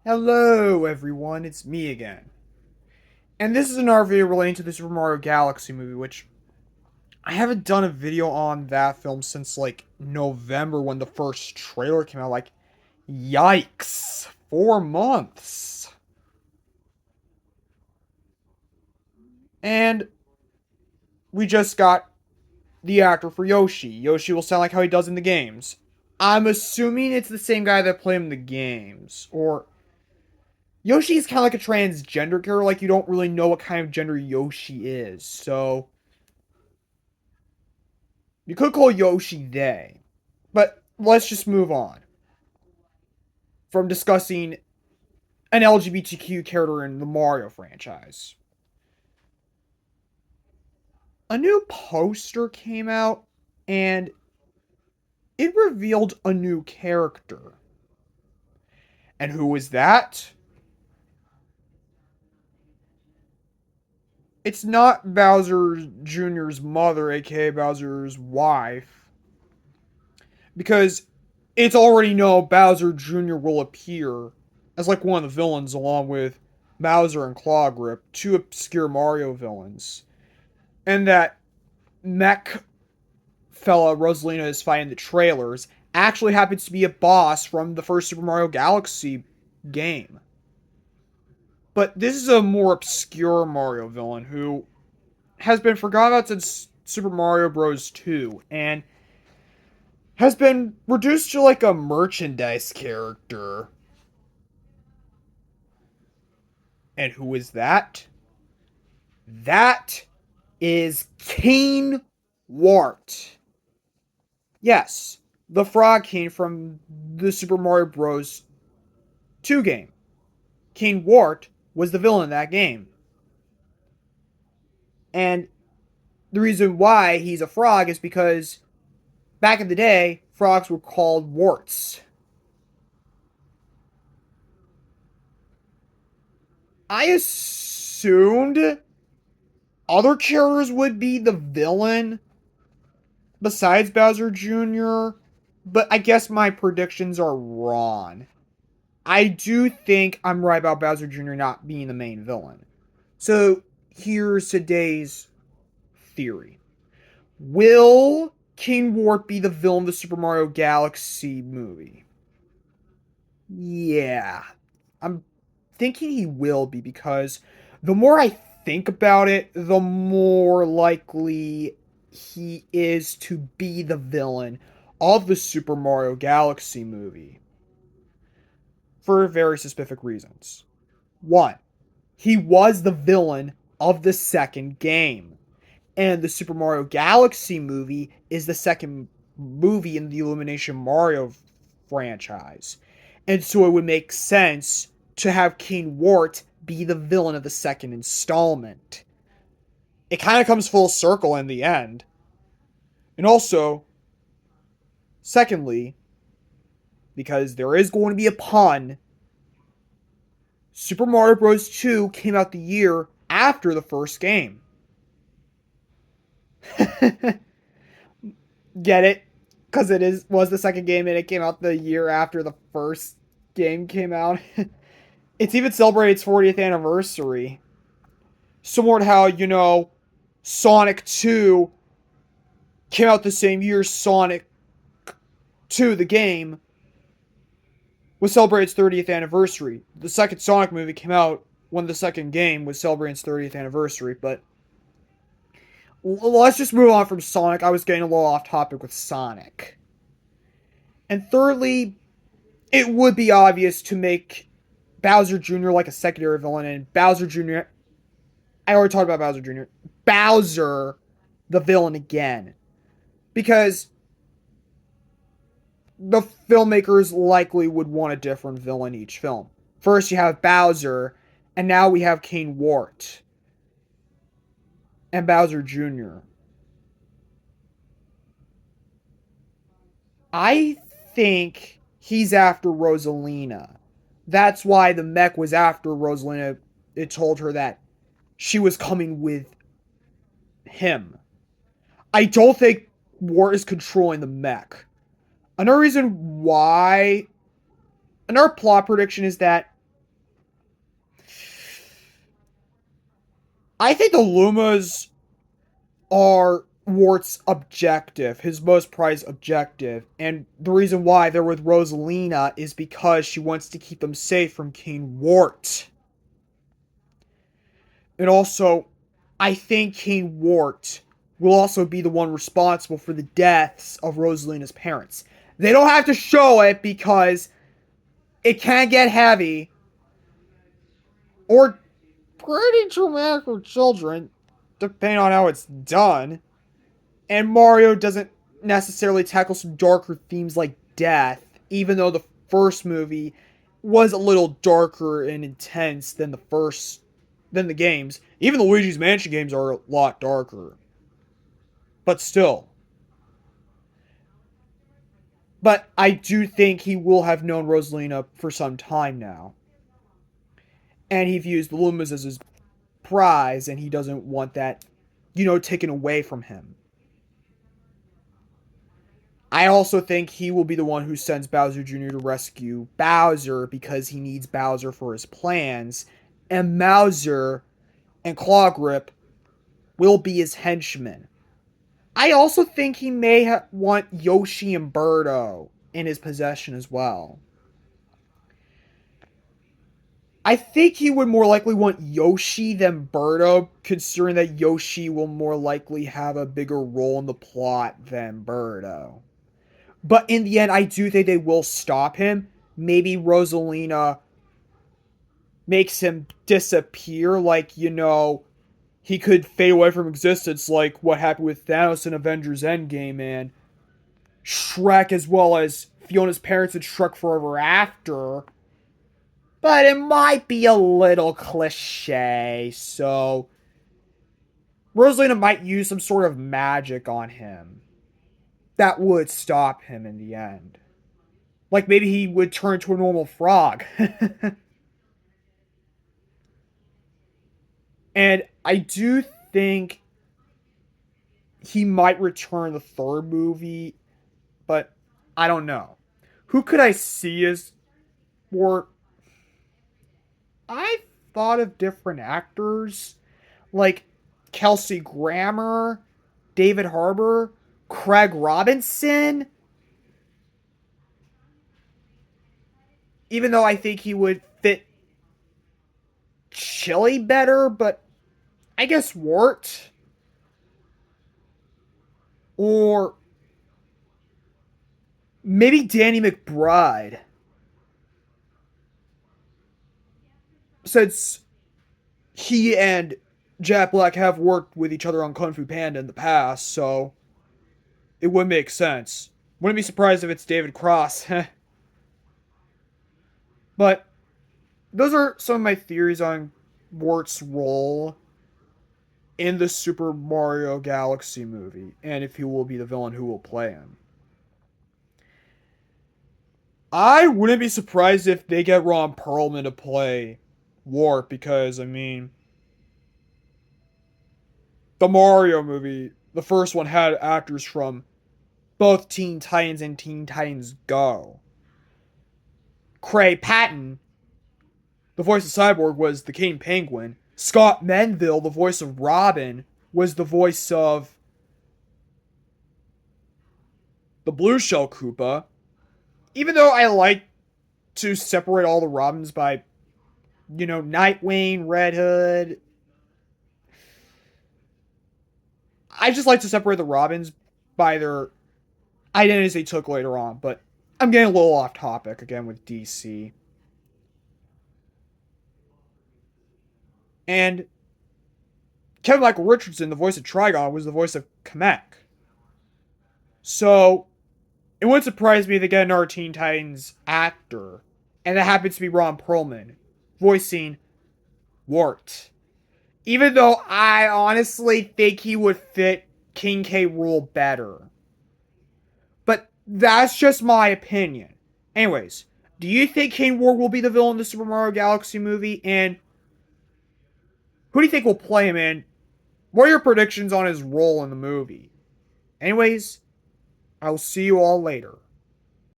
Hello everyone, it's me again. And this is another video relating to the Super Mario Galaxy movie, which I haven't done a video on that film since like November when the first trailer came out. Like, yikes. 4 months. And we just got the actor for Yoshi. Yoshi will sound like how he does in the games. I'm assuming it's the same guy that played in the games. Or Yoshi is kind of like a transgender character, like you don't really know what kind of gender Yoshi is. So you could call Yoshi they. But let's just move on from discussing an LGBTQ character in the Mario franchise. A new poster came out and it revealed a new character. And who was that? It's not Bowser Jr.'s mother, aka Bowser's wife, because it's already known Bowser Jr. will appear as like one of the villains along with Bowser and Claw Grip, two obscure Mario villains. And that mech fella Rosalina is fighting in the trailers actually happens to be a boss from the first Super Mario Galaxy game. But this is a more obscure Mario villain who has been forgotten about since Super Mario Bros. 2 and has been reduced to like a merchandise character. And who is that? That is King Wart. Yes, the Frog King from the Super Mario Bros. 2 game. King Wart was the villain in that game. And the reason why he's a frog is because back in the day, frogs were called warts. I assumed other characters would be the villain besides Bowser Jr., but I guess my predictions are wrong. I do think I'm right about Bowser Jr. not being the main villain. So here's today's theory. Will King Wart be the villain of the Super Mario Galaxy movie? Yeah. I'm thinking he will be because the more I think about it, the more likely he is to be the villain of the Super Mario Galaxy movie for very specific reasons. One, he was the villain of the second game. And the Super Mario Galaxy movie is the second movie in the Illumination Mario franchise. And so it would make sense to have King Wart be the villain of the second installment. It kind of comes full circle in the end. And also, secondly, because there is going to be a pun, Super Mario Bros. 2 came out the year after the first game. Get it? Because was the second game and it came out the year after the first game came out. It's even celebrated its 40th anniversary. Similar to how, Sonic 2 came out the same year Sonic 2, the game, was celebrating its 30th anniversary. The second Sonic movie came out when the second game was celebrating its 30th anniversary, but let's just move on from Sonic. I was getting a little off topic with Sonic. And thirdly, it would be obvious to make Bowser Jr. like a secondary villain and Bowser Jr. I already talked about Bowser Jr. Bowser the villain again. Because the filmmakers likely would want a different villain each film. First you have Bowser, and now we have King Wart and Bowser Jr. I think he's after Rosalina. That's why the mech was after Rosalina. It told her that she was coming with him. I don't think Wart is controlling the mech. Another reason why. Another plot prediction is that I think the Lumas are Wart's objective, his most prized objective. And the reason why they're with Rosalina is because she wants to keep them safe from King Wart. And also, I think King Wart will also be the one responsible for the deaths of Rosalina's parents. They don't have to show it because it can get heavy or pretty traumatic for children, depending on how it's done. And Mario doesn't necessarily tackle some darker themes like death, even though the first movie was a little darker and intense than the games. Even the Luigi's Mansion games are a lot darker. But still. But I do think he will have known Rosalina for some time now. And he views the Lumas as his prize, and he doesn't want that, taken away from him. I also think he will be the one who sends Bowser Jr. to rescue Bowser because he needs Bowser for his plans. And Mouser and Claw Grip will be his henchmen. I also think he may want Yoshi and Birdo in his possession as well. I think he would more likely want Yoshi than Birdo, considering that Yoshi will more likely have a bigger role in the plot than Birdo. But in the end, I do think they will stop him. Maybe Rosalina makes him disappear, like, he could fade away from existence, like what happened with Thanos in Avengers Endgame, and Shrek, as well as Fiona's parents in Shrek Forever After. But it might be a little cliche, so Rosalina might use some sort of magic on him that would stop him in the end. Like maybe he would turn to a normal frog. And I do think he might return the third movie, but I don't know. Who could I see as more? I thought of different actors like Kelsey Grammer, David Harbour, Craig Robinson. Even though I think he would fit Chili better, but I guess Wart or maybe Danny McBride. Since he and Jack Black have worked with each other on Kung Fu Panda in the past, so it would make sense. Wouldn't be surprised if it's David Cross. But those are some of my theories on Wart's role in the Super Mario Galaxy movie, and if he will be the villain who will play him. I wouldn't be surprised if they get Ron Perlman to play Wart, because, I mean, the Mario movie, the first one, had actors from both Teen Titans and Teen Titans Go. Cray Patton, the voice of Cyborg, was the King Penguin. Scott Menville, the voice of Robin, was the voice of the Blue Shell Koopa. Even though I like to separate all the Robins by, Nightwing, Red Hood, I just like to separate the Robins by their identities they took later on. But I'm getting a little off topic again with DC. And Kevin Michael Richardson, the voice of Trigon, was the voice of Kamek. So it wouldn't surprise me if they get another Teen Titans actor. And that happens to be Ron Perlman, voicing Wart. Even though I honestly think he would fit King K. Rool better. But that's just my opinion. Anyways, do you think King Wart will be the villain in the Super Mario Galaxy movie? And who do you think will play him in? What are your predictions on his role in the movie? Anyways, I will see you all later.